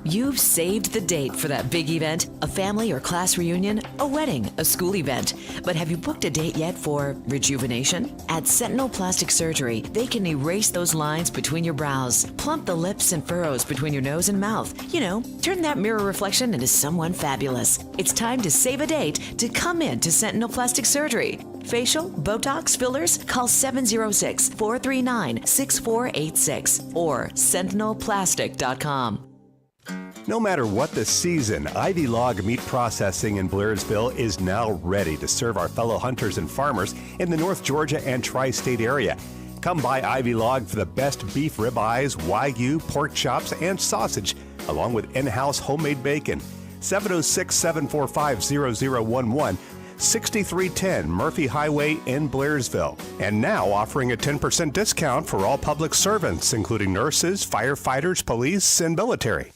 You've saved the date for that big event, a family or class reunion, a wedding, a school event. But have you booked a date yet for rejuvenation? At Sentinel Plastic Surgery, they can erase those lines between your brows, plump the lips and furrows between your nose and mouth. You know, turn that mirror reflection into someone fabulous. It's time to save a date to come in to Sentinel Plastic Surgery. Facial, Botox, fillers? Call 706-439-6486 or sentinelplastic.com. No matter what the season, Ivy Log Meat Processing in Blairsville is now ready to serve our fellow hunters and farmers in the North Georgia and tri-state area. Come by Ivy Log for the best beef ribeyes, Wagyu, pork chops, and sausage, along with in-house homemade bacon. 706-745-0011, 6310 Murphy Highway in Blairsville. And now offering a 10% discount for all public servants, including nurses, firefighters, police, and military.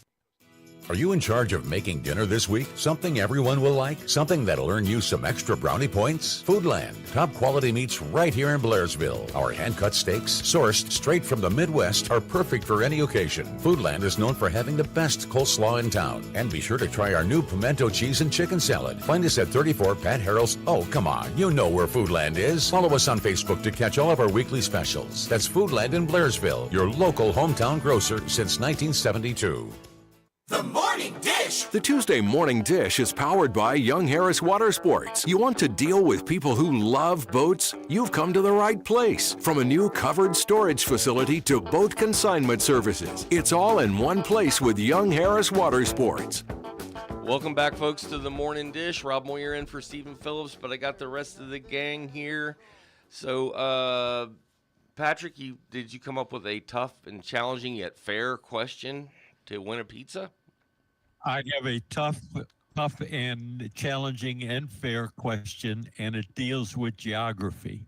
Are you in charge of making dinner this week? Something everyone will like? Something that'll earn you some extra brownie points? Foodland. Top quality meats right here in Blairsville. Our hand-cut steaks, sourced straight from the Midwest, are perfect for any occasion. Foodland is known for having the best coleslaw in town. And be sure to try our new pimento cheese and chicken salad. Find us at 34 Pat Harrell's. Oh, come on. You know where Foodland is. Follow us on Facebook to catch all of our weekly specials. That's Foodland in Blairsville, your local hometown grocer since 1972. The Morning Dish. The Tuesday Morning Dish is powered by Young Harris Water Sports. You want to deal with people who love boats? You've come to the right place. From a new covered storage facility to boat consignment services, it's all in one place with Young Harris Water Sports. Welcome back, folks, to the Morning Dish. Rob Moyer in for Stephen Phillips, but I got the rest of the gang here. So, Patrick, did you come up with a tough and challenging yet fair question to win a pizza? I have a tough and challenging and fair question, and it deals with geography.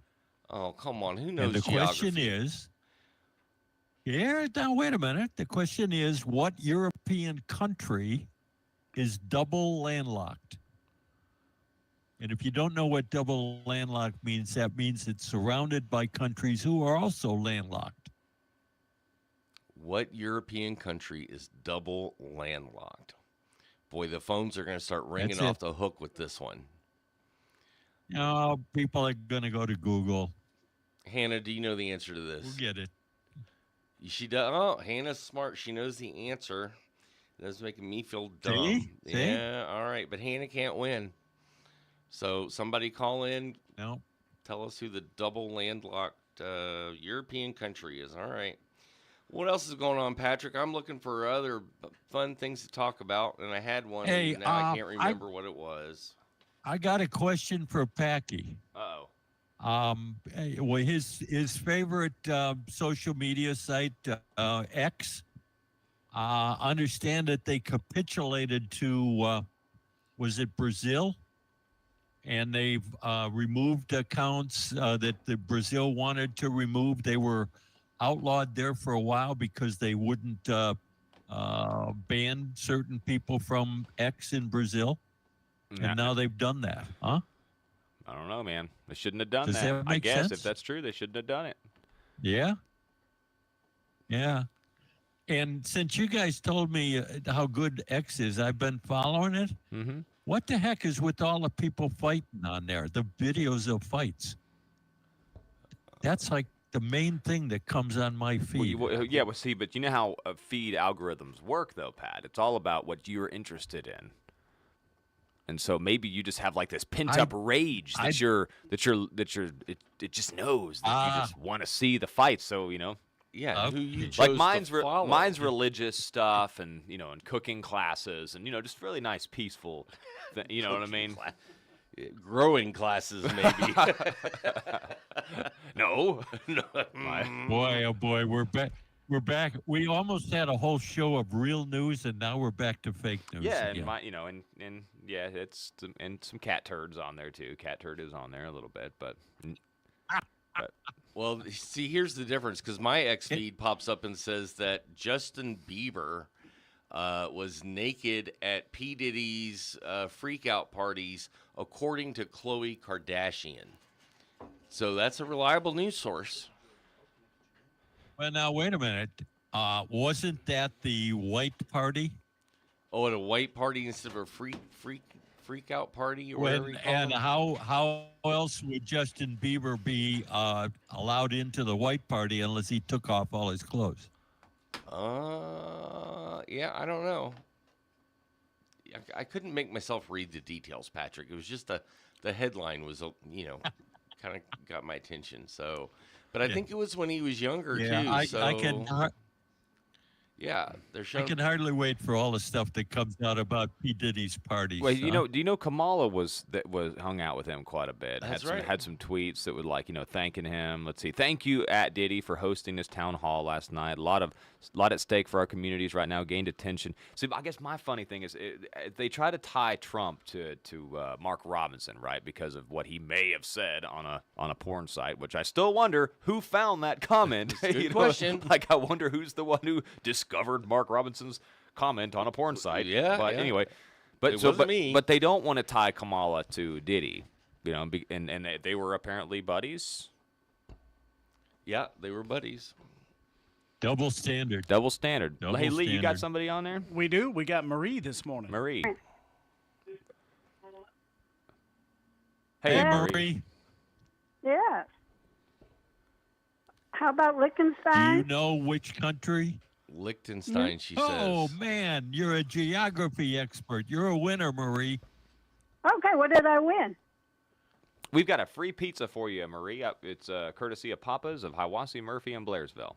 Oh, come on. Who knows and the geography? Question is, now wait a minute. The question is, what European country is double landlocked? And if you don't know what double landlocked means, that means it's surrounded by countries who are also landlocked. What European country is double landlocked? Boy, the phones are going to start ringing off the hook with this one. No, people are going to go to Google. Hannah, do you know the answer to this? We'll get it. She does. Oh, Hannah's smart. She knows the answer. That's making me feel dumb. See? Yeah, all right. But Hannah can't win. So somebody call in. No. Tell us who the double landlocked European country is. All right. What else is going on, Patrick? I'm looking for other fun things to talk about, and I had one. Hey, and now I can't remember what it was. I got a question for Packy. Uh-oh. Well, his favorite social media site, X, understand that they capitulated to, was it Brazil? And they've removed accounts that the Brazil wanted to remove. They were outlawed there for a while because they wouldn't ban certain people from X in Brazil. And now they've done that, huh? I don't know, man. They shouldn't have done Does that I make guess sense? if that's true, they shouldn't have done it. Yeah. Yeah. And since you guys told me how good X is, I've been following it. Mm-hmm. What the heck is with all the people fighting on there? The videos of fights. That's like the main thing that comes on my feed. See, but you know how feed algorithms work, though, Pat. It's all about what you're interested in. And so maybe you just have like this pent up rage that it just knows that you just want to see the fights. So, Yeah, who you chose like to follow. mine's religious stuff and, and cooking classes and, just really nice, peaceful, you know what I mean? Growing classes, maybe. No. Boy, oh boy, we're back. We're back. We almost had a whole show of real news, and now we're back to fake news. Yeah, again. and it's some cat turds on there too. Cat turd is on there a little bit, but Well, see, here's the difference, because my X feed pops up and says that Justin Bieber was naked at P. Diddy's freak-out parties, according to Khloe Kardashian. So that's a reliable news source. Well, now, wait a minute. Wasn't that the white party? Oh, at a white party instead of a freak-out party? Or whatever you call And it? how else would Justin Bieber be allowed into the white party unless he took off all his clothes? Yeah, I don't know. I couldn't make myself read the details, Patrick. It was just the headline was, kind of got my attention. So, but I think it was when he was younger too. I can. Yeah, they're I showing. can hardly wait for all the stuff that comes out about P. Diddy's parties. Well, do you know Kamala was hung out with him quite a bit. That's right. Had some tweets that would thanking him. Let's see, thank you at Diddy for hosting this town hall last night. A lot at stake for our communities right now. Gained attention. See, I guess my funny thing is they try to tie Trump to Mark Robinson, right, because of what he may have said on a porn site. Which I still wonder who found that comment. Good question. Like I wonder who's the one who discovered Mark Robinson's comment on a porn site. Yeah, but yeah. anyway, It wasn't me. but they don't want to tie Kamala to Diddy, and they were apparently buddies. Yeah, they were buddies. Double standard. Double standard. Double Hey Lee, you got standard. somebody on there? We do. We got Marie this morning. Marie. Hey, Hey, Marie. Yes. How about Do Liechtenstein? you know which country? Liechtenstein, she Oh, says. man, you're a geography expert. You're a winner, Marie. Okay, what did I win? We've got a free pizza for you, Marie. It's courtesy of Papa's of Hiwassee, Murphy, and Blairsville.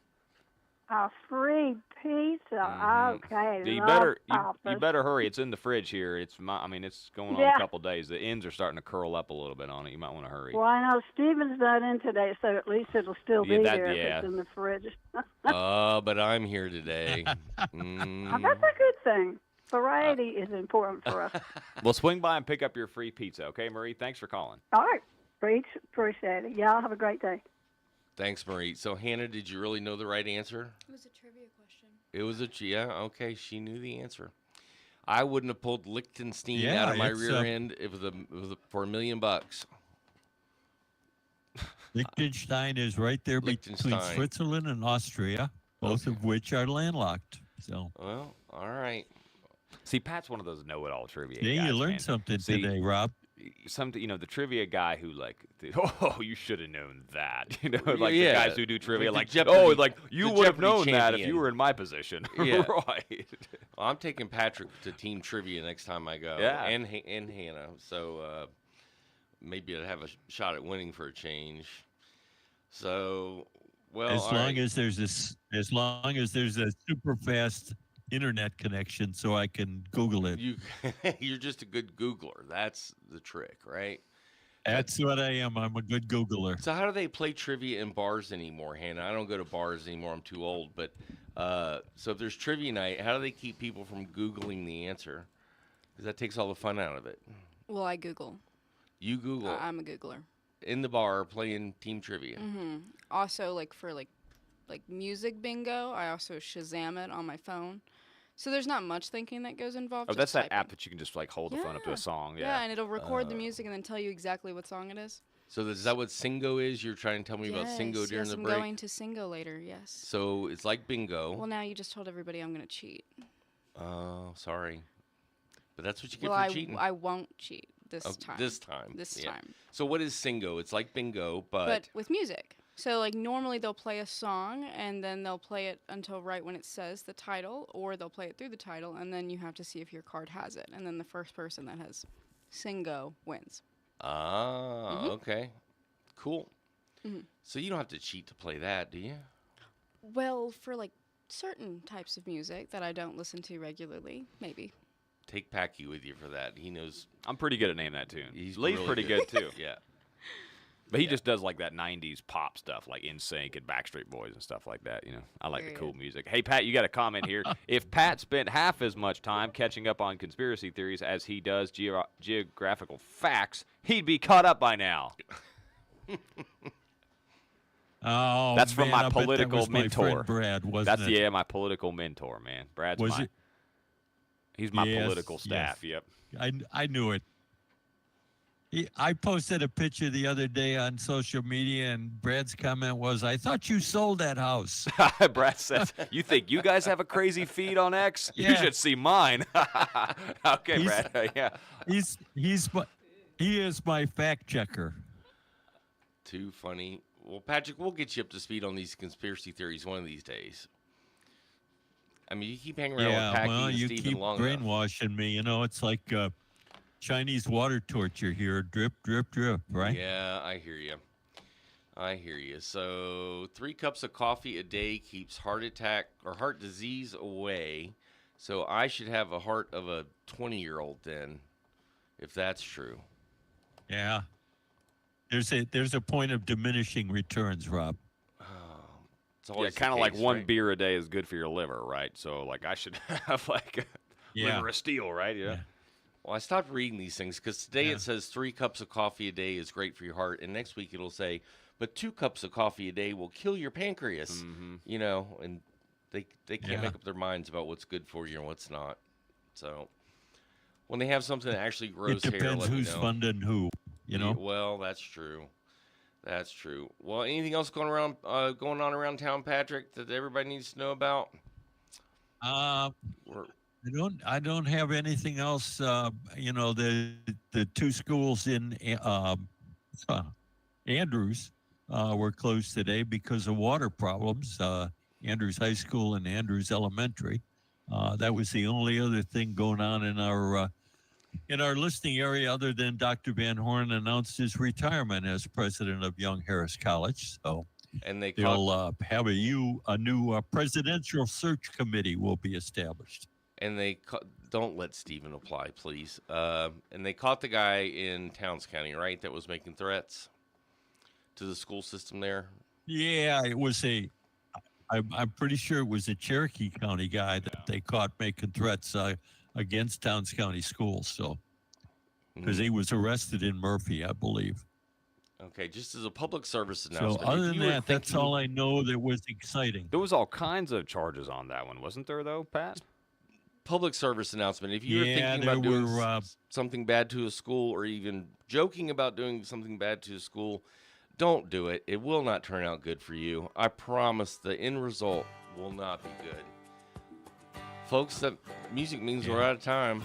A free pizza. Okay. You love you Papa's. better hurry. It's in the fridge here. It's going on Yeah. a couple days. The ends are starting to curl up a little bit on it. You might want to hurry. Well, I know Steven's not in today, so at least it'll still be there if yeah. it's in the fridge. But I'm here today. That's a good thing. Variety is important for us. Well, swing by and pick up your free pizza, okay, Marie? Thanks for calling. All right. Appreciate it. Y'all have a great day. Thanks, Marie. So, Hannah, did you really know the right answer? It was a trivia question. It was okay. She knew the answer. I wouldn't have pulled Liechtenstein Yeah, out of my it's, rear end if it was for $1 million. Liechtenstein is right there between Liechtenstein. Switzerland and Austria, both of which are landlocked. So, Well, all right. See, Pat's one of those know-it-all trivia yeah, guys, you learned man. something See, today, Rob. The trivia guy who you should have known that. Like Yeah, the guys who do trivia, like the Jeopardy- you the would have Jeopardy known that if champion. you were in my position. Yeah. Right. Well, I'm taking Patrick to team trivia next time I go. Yeah. And Hannah. So maybe I'd have a shot at winning for a change. So, well, As all long right. as there's a super fast internet connection, so I can Google it. You're just a good Googler. That's the trick, right? That's what I am. I'm a good Googler. So how do they play trivia in bars anymore, Hannah? I don't go to bars anymore. I'm too old. But so if there's trivia night, how do they keep people from Googling the answer? Because that takes all the fun out of it. Well, I Google. You Google I'm a Googler. in the bar playing team trivia. Mm-hmm. Also, for music bingo, I also Shazam it on my phone. So there's not much thinking that goes involved. Oh, just that's that typing. app that you can just hold the phone up to a song. Yeah, and it'll record the music and then tell you exactly what song it is. So is that what Singo is? You're trying to tell me about Singo during yes, the I'm break? going to Singo later, yes. So it's like bingo. Well, now you just told everybody I'm going to cheat. Oh, sorry. But that's what you get Well, for cheating. I won't cheat this Oh, time. This time. This Yeah. time. So what is Singo? It's like bingo, But with music. So, normally they'll play a song, and then they'll play it until right when it says the title, or they'll play it through the title, and then you have to see if your card has it. And then the first person that has Singo wins. Ah, okay. Cool. Mhm. So you don't have to cheat to play that, do you? Well, for like certain types of music that I don't listen to regularly, maybe. Take Packy with you for that. He knows. I'm pretty good at naming that tune. He's Lee's really pretty good, too. Yeah. But he just does like that 90s pop stuff, like NSYNC and Backstreet Boys and stuff like that. You know, I like the cool music. Hey, Pat, you got a comment here. If Pat spent half as much time catching up on conspiracy theories as he does geographical facts, he'd be caught up by now. Oh, that's from man, my I bet that political was my mentor. friend Brad, wasn't That's it? my political mentor, man. Brad's Was it? He's my Yes, political staff. yes. Yep. I knew it. I posted a picture the other day on social media, and Brad's comment was, "I thought you sold that house." Brad says, "You think you guys have a crazy feed on X? You Yeah. should see mine." Okay, He's- Brad. Yeah. He is my fact checker. Too funny. Well, Patrick, we'll get you up to speed on these conspiracy theories one of these days. I mean, you keep hanging around with Packy well, and you Steven keep long enough. brainwashing me. You know, it's like Chinese water torture here. Drip, drip, drip, right? Yeah, I hear you. So 3 cups of coffee a day keeps heart attack or heart disease away. So I should have a heart of a 20-year-old then, if that's true. Yeah. There's a point of diminishing returns, Rob. It's always the kind of like case, one right? beer a day is good for your liver, right? So, like, I should have, like, Yeah. liver of steel, right? Yeah. Well, I stopped reading these things because today it says 3 cups of coffee a day is great for your heart, and next week it'll say, but 2 cups of coffee a day will kill your pancreas. You know, and they can't make up their minds about what's good for you and what's not. So when they have something that actually grows It hair, depends let me who's know. funding who, you know? Well, that's true. That's true. Well, anything else going on around town, Patrick, that everybody needs to know about? I don't have anything else. You know, the 2 schools in Andrews were closed today because of water problems. Andrews High School and Andrews Elementary. That was the only other thing going on in our listening area, other than Dr. Van Horn announced his retirement as president of Young Harris College. So, and they'll have a new presidential search committee will be established. And they don't let Steven apply, please. And they caught the guy in Towns County, right, that was making threats to the school system there. Yeah, it was I'm pretty sure it was a Cherokee County guy that they caught making threats against Towns County schools. So, because he was arrested in Murphy, I believe. Okay, just as a public service So announcement. if other than you were that, that's thinking- all I know that was exciting. There was all kinds of charges on that one, wasn't there, though, Pat? Public service announcement. If you're Yeah, thinking there about doing were, something bad to a school or even joking about doing something bad to a school, don't do it. It will not turn out good for you. I promise the end result will not be good. Folks, that music means we're out of time.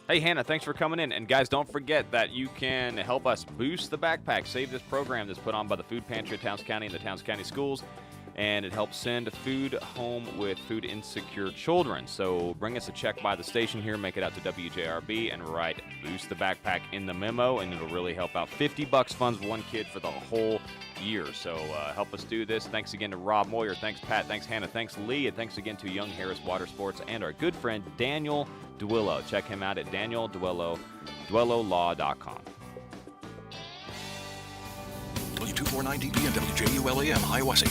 Hey, Hannah, thanks for coming in. And, guys, don't forget that you can help us boost the backpack. Save this program that's put on by the Food Pantry of Towns County and the Towns County Schools. And it helps send food home with food-insecure children. So bring us a check by the station here, make it out to WJRB, and write Boost the Backpack in the memo, and it'll really help out. $50 funds one kid for the whole year. So help us do this. Thanks again to Rob Moyer. Thanks, Pat. Thanks, Hannah. Thanks, Lee. And thanks again to Young Harris Water Sports and our good friend Daniel Duillo. Check him out at DanielDuillolaw.com. W249DB and WJULAM, Hiawassee.